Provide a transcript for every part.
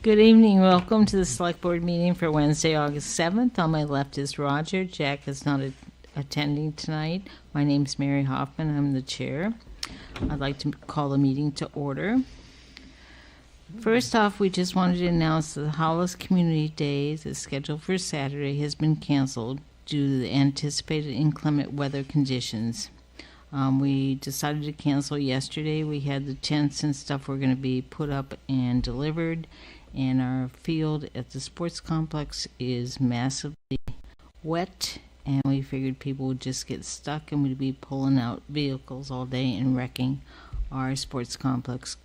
Good evening. Welcome to the Select Board meeting for Wednesday, August 7th. On my left is Roger. Jack is not attending tonight. My name's Mary Hoffman. I'm the chair. I'd like to call the meeting to order. First off, we just wanted to announce that the Hollis Community Days is scheduled for Saturday has been canceled due to the anticipated inclement weather conditions. We decided to cancel yesterday. We had the tents and stuff were going to be put up and delivered, and our field at the sports complex is massively wet, and we figured people would just get stuck and we'd be pulling out vehicles all day and wrecking our sports complex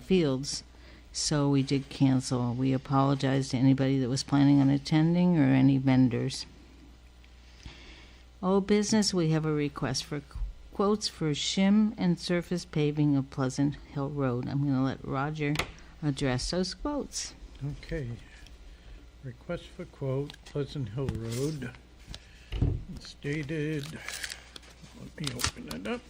fields. So we did cancel. We apologize to anybody that was planning on attending or any vendors. Old business, we have a request for quotes for shim and surface paving of Pleasant Hill Road. I'm going to let Roger address those quotes. Okay. Request for quote, Pleasant Hill Road. It's dated, let me open it up.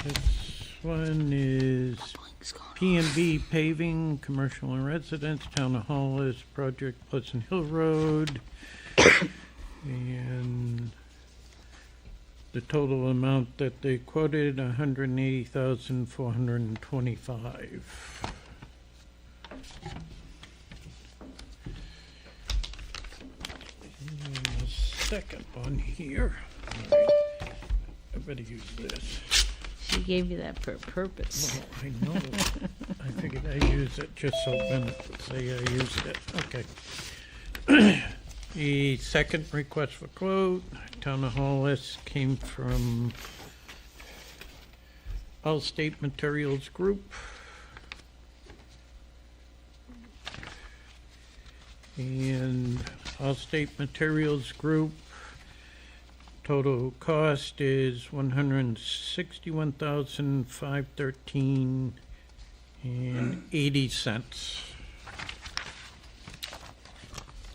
This one is P&B Paving, Commercial and Residence, Town of Hollis, Project Pleasant Hill Road. And the total amount that they quoted, $180,425. And the second one here. All right. I better use this. She gave you that for a purpose. Well, I know. I figured I'd use it just so Bennett would say I used it. Okay. The second request for quote, Town of Hollis, came from Allstate Materials Group. And Allstate Materials Group, total cost is $161,513.80.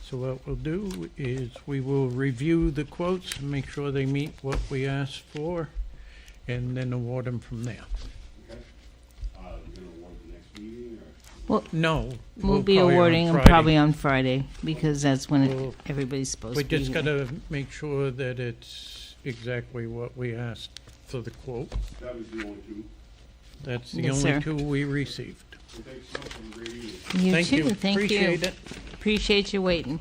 So what we'll do is we will review the quotes and make sure they meet what we asked for, and then award them from there. Okay. You're gonna award the next meeting, or? Well, No, we'll be probably on awarding them Friday. probably on Friday because that's when Well, everybody's supposed We to be just here. gotta make sure that it's exactly what we asked for the quote. That was the only two. That's the Yes, only sir. two we received. So thanks so much for the great evening. You Thank too. you. Thank Appreciate you. it. Appreciate you waiting.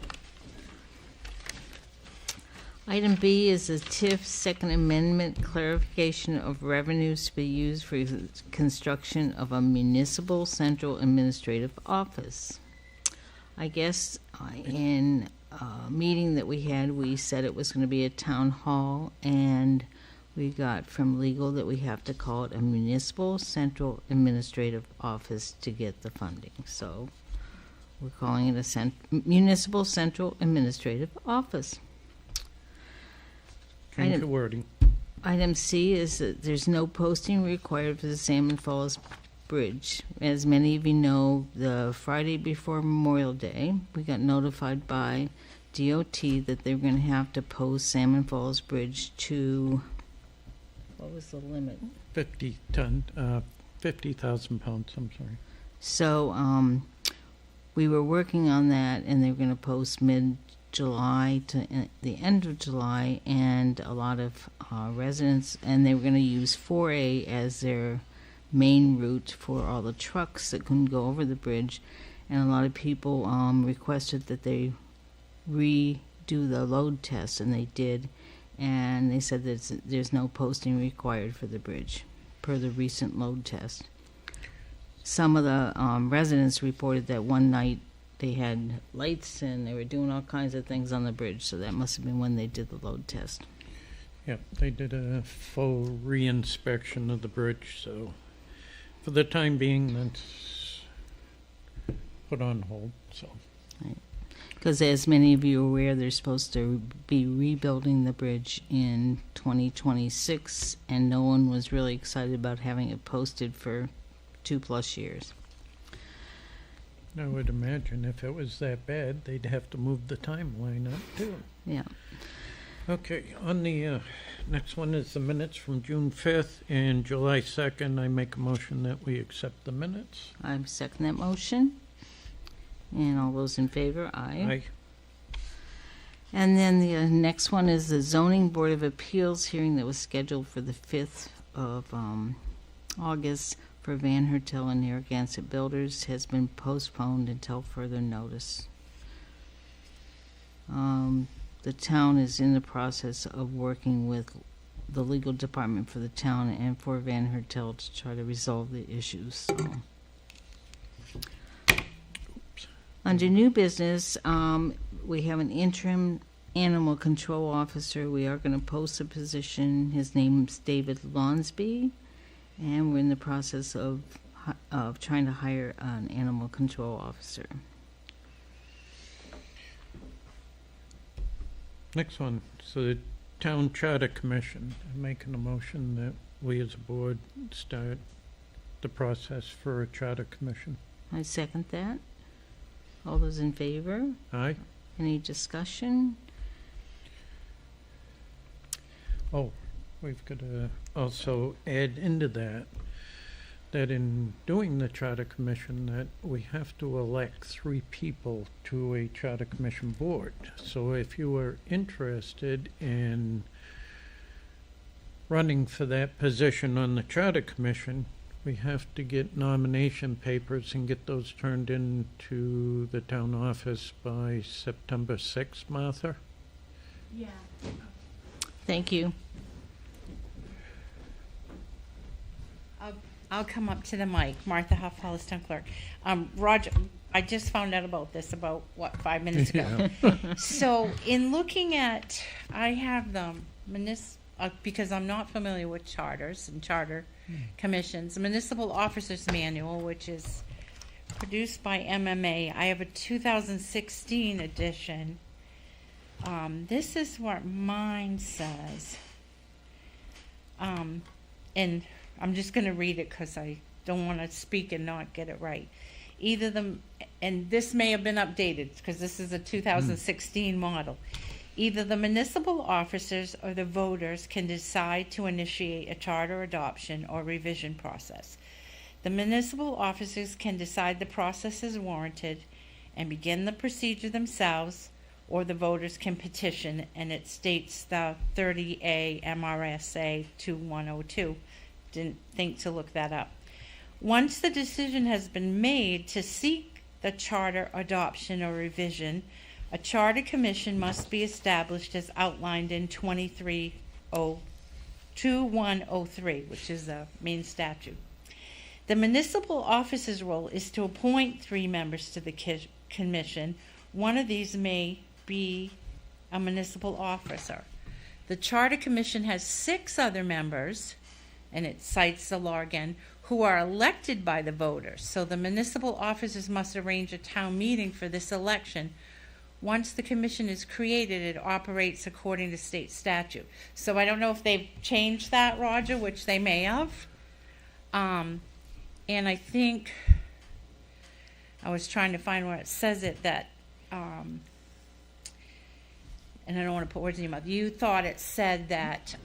Item B is the TIF Second Amendment clarification of revenues to be used for construction of a municipal central administrative office. I guess in a meeting that we had, we said it was going to be a town hall, and we got from legal that we have to call it a municipal central administrative office to get the funding. So we're calling it a municipal central administrative office. Change the wording. Item C is that there's no posting required for the Salmon Falls Bridge. As many of you know, the Friday before Memorial Day, we got notified by DOT that they were going to have to post Salmon Falls Bridge to, what was the limit? 50,000 pounds, I'm sorry. So we were working on that, and they were going to post mid-July to the end of July, and a lot of residents, and they were going to use 4A as their main route for all the trucks that couldn't go over the bridge, and a lot of people requested that they redo the load test, and they did, and they said that there's no posting required for the bridge per the recent load test. Some of the residents reported that one night they had lights and they were doing all kinds of things on the bridge, so that must have been when they did the load test. Yep, they did a full re-inspection of the bridge, so for the time being, that's put on hold, so. Because as many of you are aware, they're supposed to be rebuilding the bridge in 2026, and no one was really excited about having it posted for 2+ years. I would imagine if it was that bad, they'd have to move the timeline up too. Yeah. Okay, on the next one is the minutes from June 5th and July 2nd. I make a motion that we accept the minutes. I second that motion. And all those in favor, aye. Aye. And then the next one is the Zoning Board of Appeals hearing that was scheduled for the 5th of August for Van Hertel and Narragansett Builders has been postponed until further notice. The town is in the process of working with the legal department for the town and for Van Hertel to try to resolve the issues. So. Under new business, we have an interim animal control officer. We are going to post a position. His name's David Lonsby, and we're in the process of trying to hire an animal control officer. Next one, so the Town Charter Commission. I'm making a motion that we as a board start the process for a charter commission. I second that. All those in favor? Aye? Any discussion? Oh, we've got to also add into that in doing the Charter Commission, that we have to elect 3 people to a Charter Commission board. So if you are interested in running for that position on the Charter Commission, we have to get nomination papers and get those turned into the town office by September 6th, Martha? Yeah. Thank you. I'll come up to the mic. Martha Huff, Hollis Town Clerk. Roger, I just found out about this about, 5 minutes ago. So in looking at, I have the because I'm not familiar with charters and charter commissions, Municipal Officers Manual, which is produced by MMA. I have a 2016 edition. This is what mine says. And I'm just going to read it because I don't want to speak and not get it right. And this may have been updated because this is a 2016 model. Either the municipal officers or the voters can decide to initiate a charter adoption or revision process. The municipal officers can decide the process is warranted and begin the procedure themselves, or the voters can petition, and it states the 30A MRSA 2102. Didn't think to look that up. Once the decision has been made to seek the charter adoption or revision, a charter commission must be established as outlined in 2103, which is the main statute. The municipal officer's role is to appoint 3 members to the commission. One of these may be a municipal officer. The charter commission has 6 other members, and it cites the law again, who are elected by the voters. So the municipal officers must arrange a town meeting for this election. Once the commission is created, it operates according to state statute. So I don't know if they've changed that, Roger, which they may have. And I think, I was trying to find where it says it, that, and I don't want to put words in your mouth. You thought it said that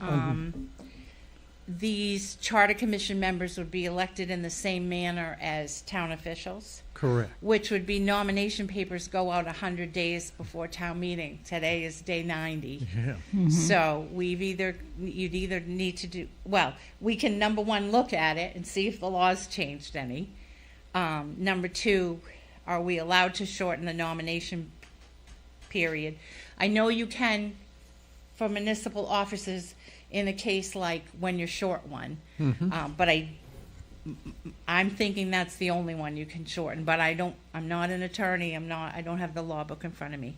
these charter commission members would be elected in the same manner as town officials, Correct. which would be nomination papers go out 100 days before town meeting. Today is day 90. Yeah. So you'd either need to do, well, we can, number 1, look at it and see if the law's changed any. Number 2, are we allowed to shorten the nomination period? I know you can for municipal offices in a case like when you're short one. But I'm thinking that's the only one you can shorten, but I'm not an attorney. I don't have the law book in front of me.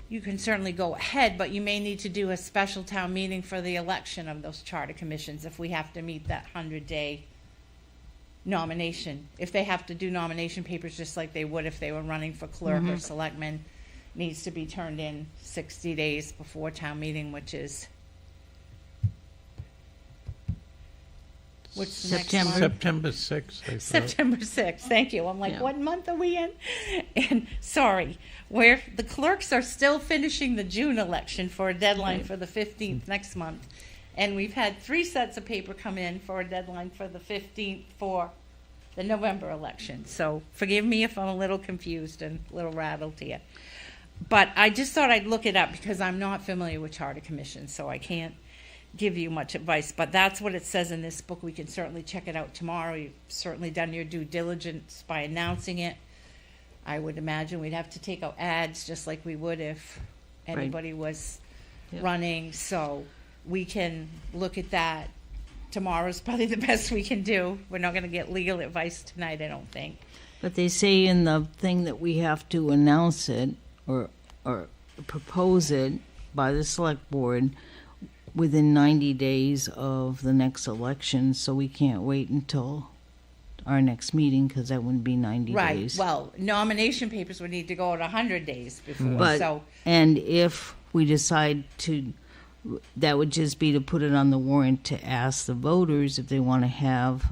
You can certainly go ahead, but you may need to do a special town meeting for the election of those charter commissions if we have to meet that 100-day nomination. If they have to do nomination papers just like they would if they were running for clerk or selectman, needs to be turned in 60 days before town meeting, which is What's the next September. month? September 6th, I thought. September 6th, thank you. I'm like, Yeah. what month are we in? And sorry, where the clerks are still finishing the June election for a deadline Right. for the 15th next month. And we've had 3 sets of paper come in for a deadline for the 15th for the November election. So forgive me if I'm a little confused and a little rattled here. But I just thought I'd look it up because I'm not familiar with charter commissions, so I can't give you much advice, but that's what it says in this book. We can certainly check it out tomorrow. You've certainly done your due diligence by announcing it. I would imagine we'd have to take out ads just like we would if Right. anybody was Yep. running, so we can look at that. Tomorrow's probably the best we can do. We're not gonna get legal advice tonight, I don't think. But they say in the thing that we have to announce it or propose it by the select board within 90 days of the next election, so we can't wait until our next meeting, because that wouldn't be 90 Right, days. well, nomination papers would need to go out 100 days before, But, so, and if we decide to, that would just be to put it on the warrant to ask the voters if they want to have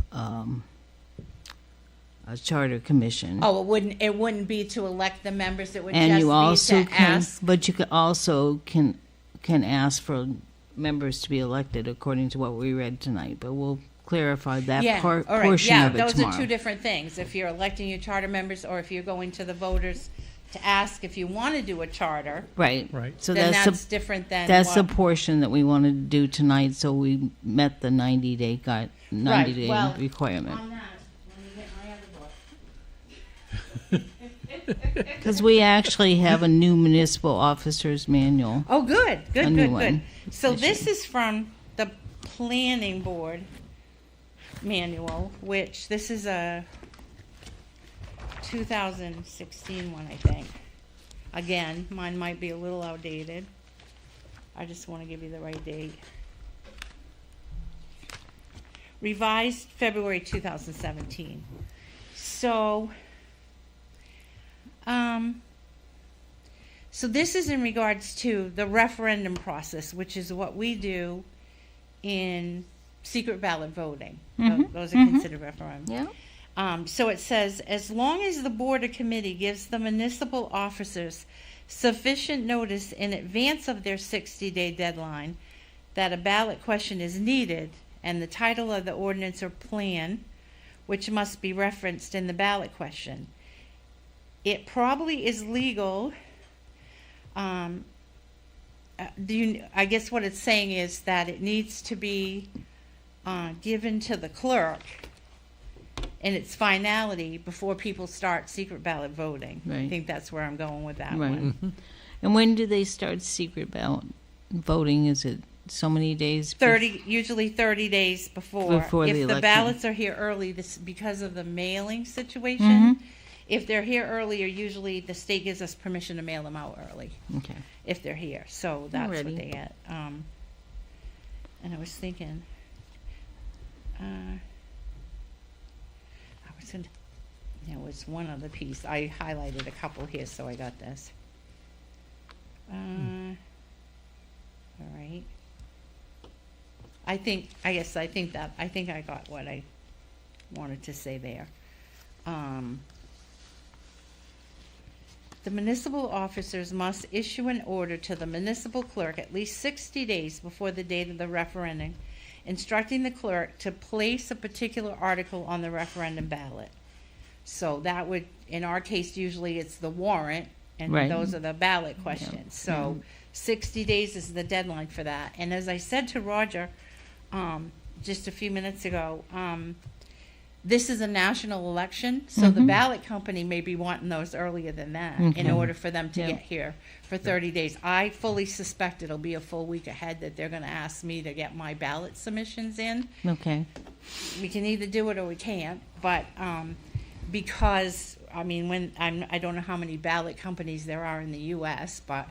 a charter commission. oh, it wouldn't be to elect the members, it would And just you also be to can, ask. but you can ask for members to be elected according to what we read tonight, but we'll clarify that Yeah, all right, portion yeah, of it those tomorrow. are two different things. If you're electing your charter members, or if you're going to the voters to ask if you want to do a charter, Right. Right. So then that's that's the, different than that's the what- portion that we wanted to do tonight, so we met the 90-day well, requirement. On that, let me get my other book. Because we actually have a new municipal officers manual. Oh, good, A good, new good, one. good. So This this is from the planning board manual, which this is a 2016 one, I think. Again, mine might be a little outdated. I just want to give you the right date. Revised February 2017. So, so this is in regards to the referendum process, which is what we do in secret ballot voting. Those are considered referendums. Yeah. So it says, as long as the board or committee gives the municipal officers sufficient notice in advance of their 60-day deadline that a ballot question is needed, and the title of the ordinance or plan, which must be referenced in the ballot question, it probably is legal. I guess what it's saying is that it needs to be given to the clerk in its finality before people start secret ballot voting. I Right. think that's where I'm going with that Right. one. And when do they start secret ballot voting? Is it so many days? 30, usually 30 days before. Before the If the election. ballots are here early, this because of the mailing situation. Mm-hmm. If they're here earlier, usually the state gives us permission to mail them out early Okay. if they're here. So that's what Alrighty. they get. And I was thinking, there was one other piece. I highlighted a couple here, so I got this. All right. I think I got what I wanted to say there. The municipal officers must issue an order to the municipal clerk at least 60 days before the date of the referendum, instructing the clerk to place a particular article on the referendum ballot. So that would, in our case, usually it's the warrant, and Right. those are the ballot questions. So 60 days is the deadline for that. And as I said to Roger just a few minutes ago, this is a national election, so the ballot company may be wanting those earlier than that in Okay. order for them to Yeah. get here for 30 days. I fully suspect it'll be a full week ahead that they're going to ask me to get my ballot submissions in. Okay. We can either do it or we can't, but because, I mean, I don't know how many ballot companies there are in the U.S., but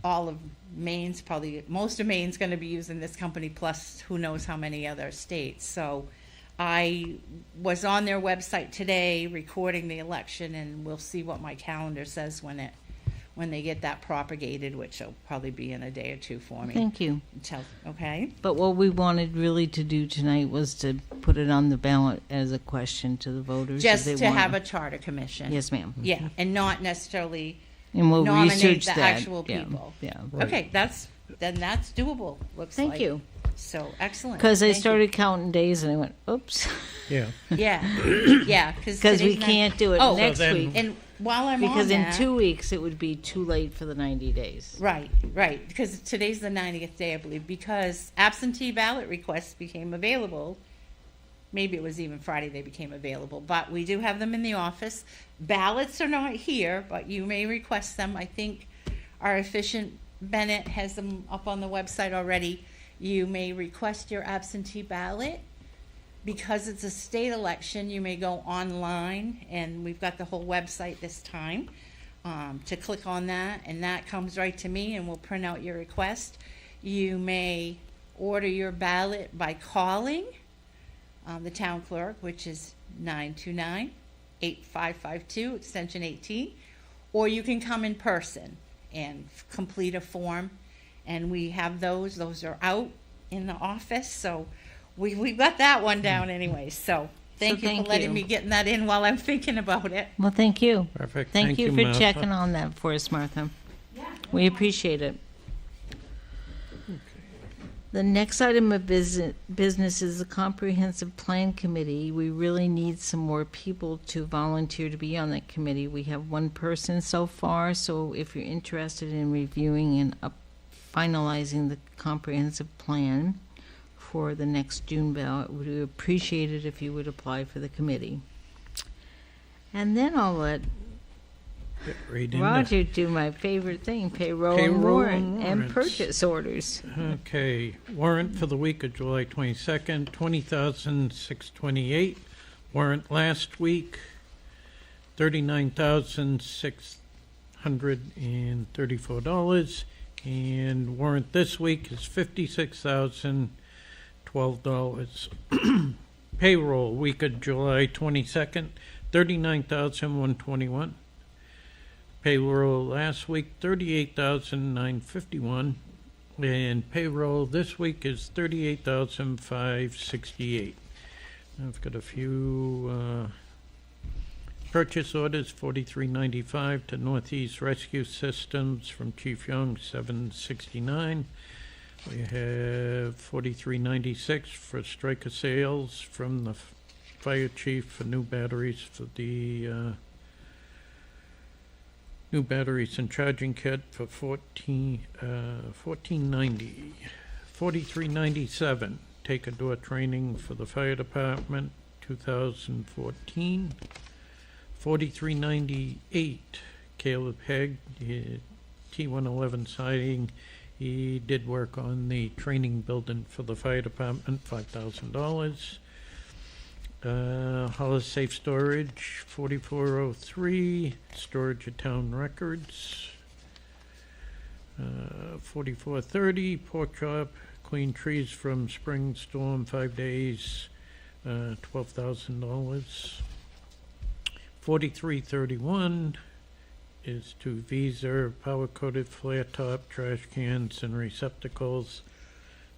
all of Maine's probably, most of Maine's going to be using this company, plus who knows how many other states. So I was on their website today recording the election, and we'll see what my calendar says when when they get that propagated, which will probably be in a day or two for me. Thank you. Okay? But what we wanted really to do tonight was to put it on the ballot as a question to the voters. if Just they to want. have a charter commission. Yes, ma'am. Yeah, and not necessarily And we'll nominate research the that. actual Yeah, people. Yeah. Okay, that's doable, looks like. Thank you. So, excellent. Because I Thank you. started counting days and I went, oops. Yeah. Yeah, yeah, Because we can't do it Oh, next So then- week. And while I'm Because on in that. 2 weeks, it would be too late for the 90 days. Right, because today's the 90th day, I believe, because absentee ballot requests became available. Maybe it was even Friday they became available, but we do have them in the office. Ballots are not here, but you may request them. I think our efficient Bennett has them up on the website already. You may request your absentee ballot. Because it's a state election, you may go online, and we've got the whole website this time, to click on that, and that comes right to me, and we'll print out your request. You may order your ballot by calling the town clerk, which is 929-8552, extension 18, or you can come in person and complete a form, and we have those. Those are out in the office, so we've got that one down anyway. So thank you for thank letting you. me get that in while I'm thinking about it. Well, thank you. Perfect. Thank you for Martha. checking on that for us, Martha. We appreciate it. The next item of business is the Comprehensive Plan Committee. We really need some more people to volunteer to be on that committee. We have one person so far, so if you're interested in reviewing and finalizing the comprehensive plan for the next June ballot, we would appreciate it if you would apply for the committee. And then I'll let Get right into- Roger do my favorite thing, payroll and Payroll warrant and warrants. purchase orders. Okay, warrant for the week of July 22nd, $20,628. Warrant last week, $39,634. And warrant this week is $56,012. Payroll, week of July 22nd, $39,121. Payroll last week, $38,951. And payroll this week is $38,568. I've got a few purchase orders, $43.95 to Northeast Rescue Systems from Chief Young, $769. We have $43.96 for Striker Sales from the Fire Chief for new batteries for the new batteries and charging kit for $14.90. $43.97. Take a door training for the fire department, 2014. $43.98. Caleb Hegg, T111 siding. He did work on the training building for the fire department, $5,000. Hollis Safe Storage, 4403, storage of town records. 4430, pork chop, clean trees from spring storm, 5 days, $12,000. 4331 is to Visa, power-coated flare-top trash cans and receptacles.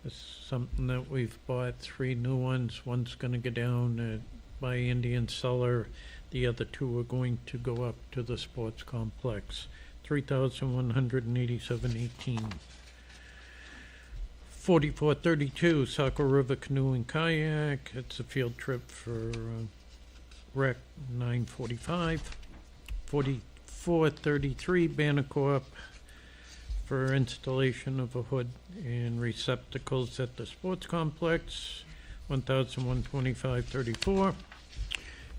This is something that we've bought, 3 new ones. One's going to go down by Indian Cellar. The other 2 are going to go up to the sports complex. $3,187.18. 4432, Saco River Canoe and Kayak. It's a field trip for Rec 945. 4433, Bannercorp for installation of a hood and receptacles at the sports complex, $1,125.34.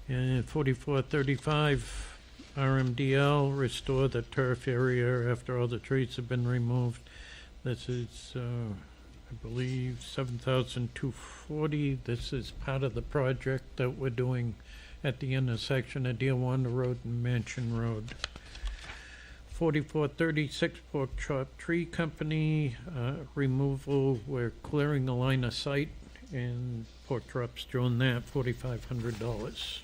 And 4435, RMDL, restore the turf area after all the trees have been removed. This is, I believe, $7,240. This is part of the project that we're doing at the intersection of Dearwater Road and Mansion Road. 4436 Pork Chop Tree Company, removal. We're clearing the line of sight, and Pork Chop's doing that, $4,500.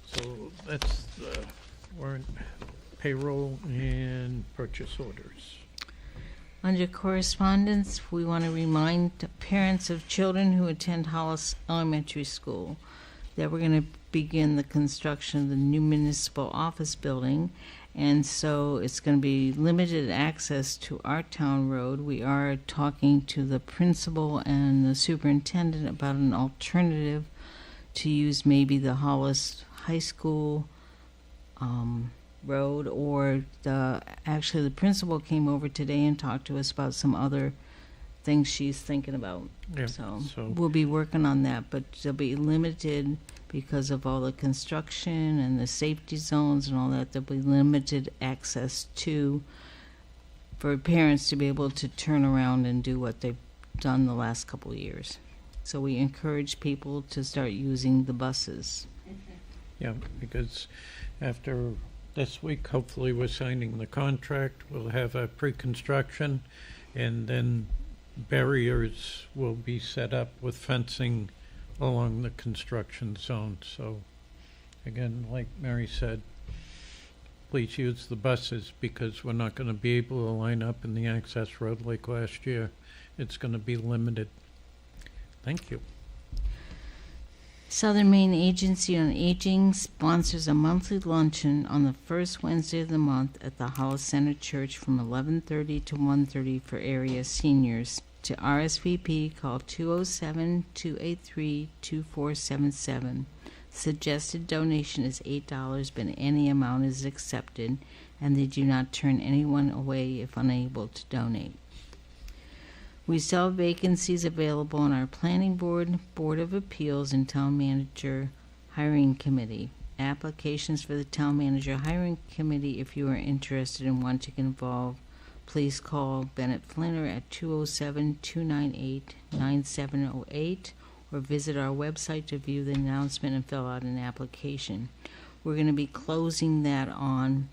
So that's the warrant payroll and purchase orders. Under correspondence, we want to remind parents of children who attend Hollis Elementary School that we're going to begin the construction of the new municipal office building, and so it's going to be limited access to our town road. We are talking to the principal and the superintendent about an alternative to use maybe the Hollis High School road, or actually the principal came over today and talked to us about some other things she's thinking about. Yeah, So so- we'll be working on that, but they'll be limited because of all the construction and the safety zones and all that. There'll be limited access for parents to be able to turn around and do what they've done the last couple of years. So we encourage people to start using the buses. Yeah, because after this week, hopefully we're signing the contract, we'll have a pre-construction, and then barriers will be set up with fencing along the construction zone. So, again, like Mary said, please use the buses, because we're not going to be able to line up in the access road like last year. It's going to be limited. Thank you. Southern Maine Agency on Aging sponsors a monthly luncheon on the first Wednesday of the month at the Hollis Center Church from 11:30 to 1:30 for area seniors. To RSVP, call 207-283-2477. Suggested donation is $8, but any amount is accepted, and they do not turn anyone away if unable to donate. We still have vacancies available on our Planning Board, Board of Appeals, and Town Manager Hiring Committee. Applications for the Town Manager Hiring Committee, if you are interested and want to get involved, please call Bennett Flinner at 207-298-9708 or visit our website to view the announcement and fill out an application. We're going to be closing that on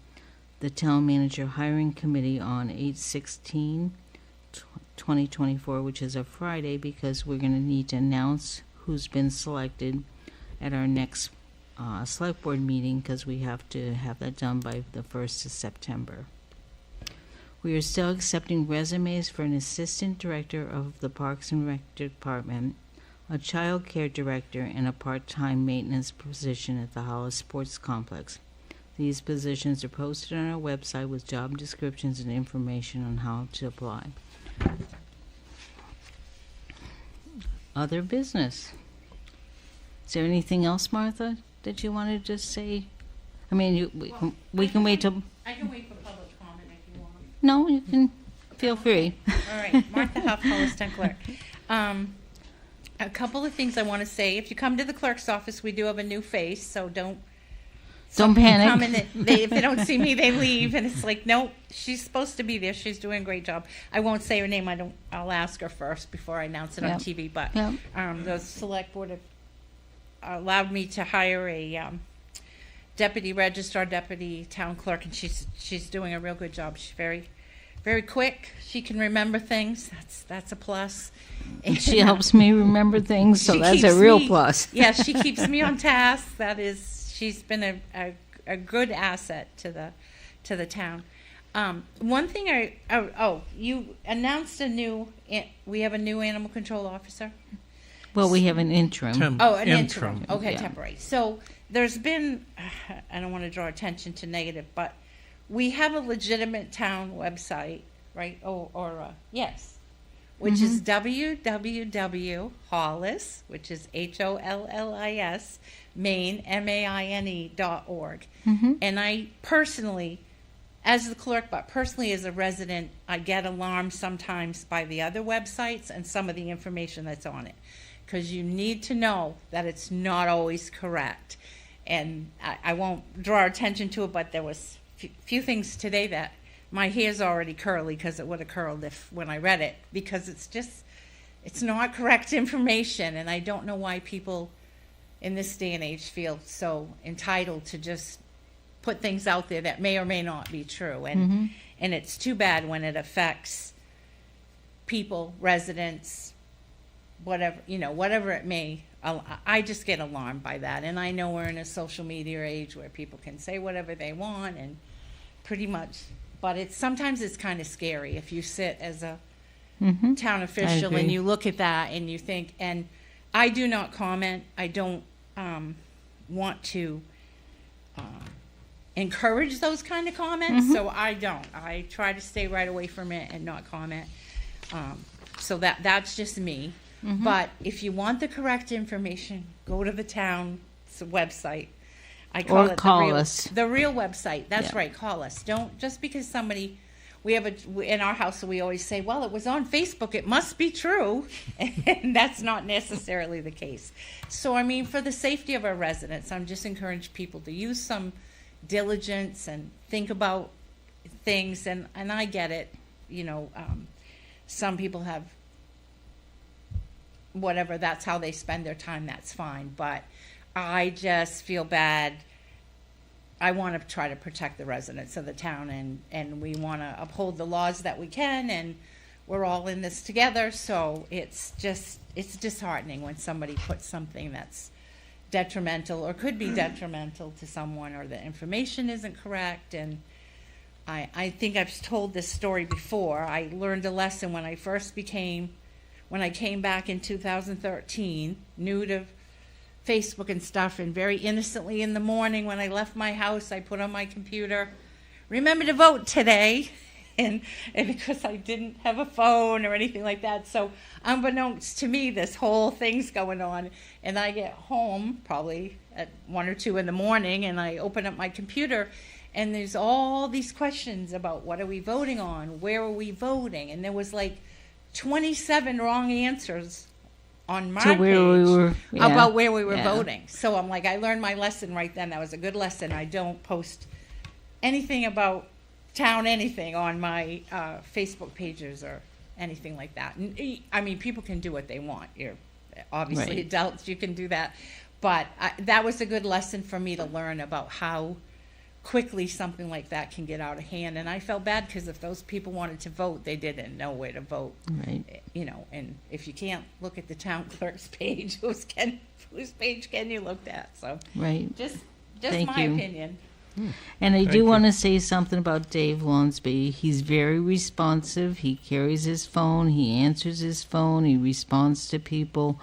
the Town Manager Hiring Committee on 8/16/2024, which is a Friday, because we're going to need to announce who's been selected at our next select board meeting, because we have to have that done by the 1st of September. We are still accepting resumes for an assistant director of the Parks and Rec Department, a child care director, and a part-time maintenance position at the Hollis Sports Complex. These positions are posted on our website with job descriptions and information on how to apply. Other business. Is there anything else, Martha, that you wanted to say? I mean, we can wait till... I can wait for public comment if you want. No, you can feel free. All right, Martha Huff, Hollis Town Clerk. A couple of things I want to say. If you come to the clerk's office, we do have a new face, so don't Panic. come and if they don't see me, they leave, and it's like, nope, she's supposed to be there. She's doing a great job. I won't say her name. I'll ask her first before I announce it on Yep. TV. But Yep. the select board have allowed me to hire a deputy registrar, deputy town clerk, and she's doing a real good job. She's very, very quick. She can remember things. That's a plus. She helps me remember things, so She that's a keeps real me- plus. Yeah, she keeps me on task. She's been a good asset to the town. One thing you announced we have a new animal control officer. Well, we have an interim. Oh, an interim. Okay, Yeah. temporary. So there's been, I don't want to draw attention to negative, but we have a legitimate town website, right? Yes, which is www.hollis, which is HOLLIS, Maine, MAINE.org. And I personally, as the clerk, but personally as a resident, I get alarmed sometimes by the other websites and some of the information that's on it, because you need to know that it's not always correct. And I won't draw attention to it, but there was few things today that my hair's already curly, because it would have curled when I read it, because it's not correct information, and I don't know why people in this day and age feel so entitled to just put things out there that may or may not be true. And it's too bad when it affects people, residents, whatever it may. I just get alarmed by that, and I know we're in a social media age where people can say whatever they want, and pretty much. But sometimes it's kind of scary if you sit as a Mm-hmm. town official agree. and you look at that and you think, and I do not comment. I don't want to encourage those kind of comments, Mm-hmm. so I don't. I try to stay right away from it and not comment. So that's just me. Mm-hmm. But if you want the correct information, go to the town's website. I call Or it call the real, us. the real website. That's Yeah. right. Call us. Don't just because somebody. We have in our house. We always say, "Well, it was on Facebook. It must be true," and that's not necessarily the case. So, I mean, for the safety of our residents, I'm just encourage people to use some diligence and think about things. And I get it. You know, some people have whatever. That's how they spend their time. That's fine. But I just feel bad. I want to try to protect the residents of the town, and we want to uphold the laws that we can, and we're all in this together. So it's disheartening when somebody puts something that's detrimental or could be detrimental to someone, or the information isn't correct. And I think I've told this story before. I learned a lesson when I came back in 2013, new to Facebook and stuff, and very innocently in the morning when I left my house, I put on my computer, "Remember to vote today," and because I didn't have a phone or anything like that. So unbeknownst to me, this whole thing's going on, and I get home probably at 1 or 2 in the morning, and I open up my computer, and there's all these questions about what are we voting on, where are we voting, and there was like 27 wrong answers on my To where page we were, yeah. about where we were Yeah. voting. So I'm like, I learned my lesson right then. That was a good lesson. I don't post anything about town anything on my Facebook pages or anything like that. I mean, people can do what they want. You're obviously Right. adults, you can do that. But that was a good lesson for me to learn about how quickly something like that can get out of hand. And I felt bad because if those people wanted to vote, they didn't know where to vote. Right. You know, and if you can't look at the town clerk's page, whose page can you look at? So Right. just Thank my you. opinion. And I Thank do you. want to say something about Dave Lonsby. He's very responsive. He carries his phone. He answers his phone. He responds to people.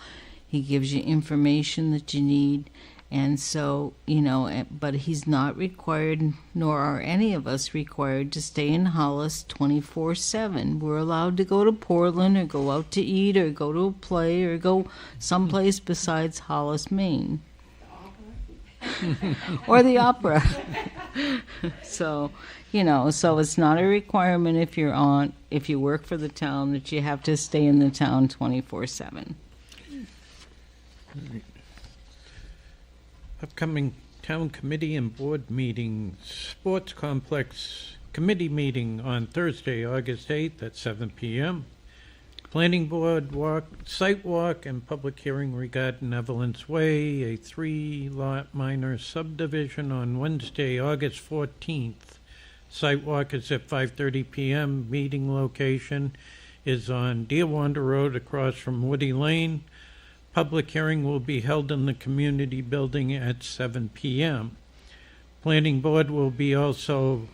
He gives you information that you need. And so, you know, but he's not required, nor are any of us required, to stay in Hollis 24/7. We're allowed to go to Portland or go out to eat or go to a play or go someplace besides Hollis, Maine. Or the opera. So, you know, so it's not a requirement if you work for the town that you have to stay in the town 24/7. Upcoming town committee and board meetings. Sports complex committee meeting on Thursday, August 8th at 7 p.m. Planning board site walk and public hearing regarding Evelyn's Way, a 3-lot minor subdivision on Wednesday, August 14th. Site walk is at 5:30 p.m. Meeting location is on Deerwander Road across from Woody Lane. Public hearing will be held in the community building at 7 p.m. Planning board will be also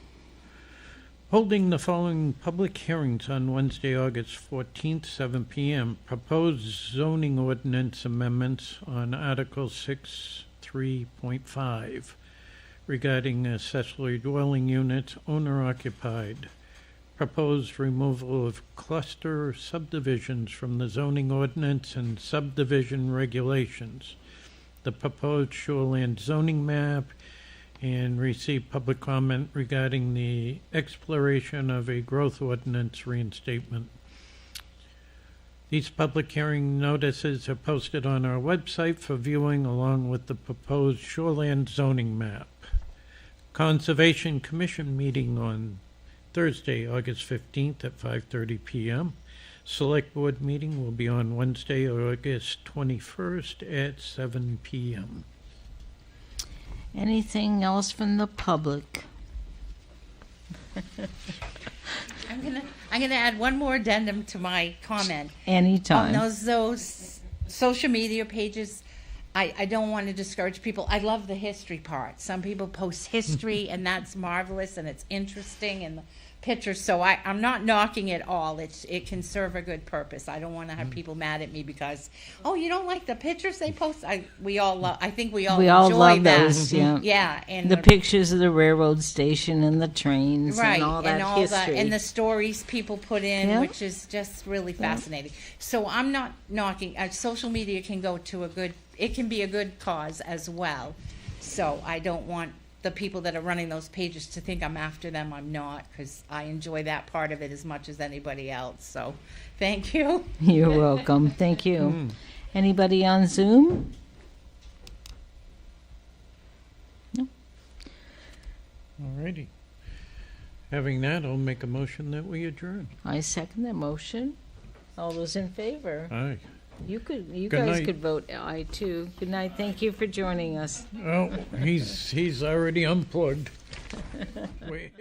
holding the following public hearings on Wednesday, August 14th, 7 p.m. Proposed zoning ordinance amendments on Article 6.3.5 regarding accessory dwelling units owner-occupied. Proposed removal of cluster subdivisions from the zoning ordinance and subdivision regulations. The proposed shoreland zoning map, and receive public comment regarding the exploration of a growth ordinance reinstatement. These public hearing notices are posted on our website for viewing along with the proposed shoreland zoning map. Conservation Commission meeting on Thursday, August 15th at 5:30 p.m. Select Board meeting will be on Wednesday, August 21st at 7 p.m. Anything else from the public? I'm gonna add one more addendum to my comment. Anytime. On those social media pages, I don't want to discourage people. I love the history part. Some people post history, and that's marvelous, and it's interesting, and the pictures. So I'm not knocking it all. It can serve a good purpose. I don't want to have people mad at me because, oh, you don't like the pictures they post. I think we all enjoy love that. those. Yeah. Yeah, and The pictures of the railroad station and the trains right, and all that history. and the stories people put in, Yeah. which is just really fascinating. So I'm not knocking. Social media can go to it can be a good cause as well. So I don't want the people that are running those pages to think I'm after them. I'm not, because I enjoy that part of it as much as anybody else. So thank you. You're welcome. Thank you. Anybody on Zoom? No. All righty. Having that, I'll make a motion that we adjourn. I second that motion. All those in favor? Aye. You Good guys night. could vote aye too. Good night. Thank you for joining us. Oh, he's already unplugged. Wait.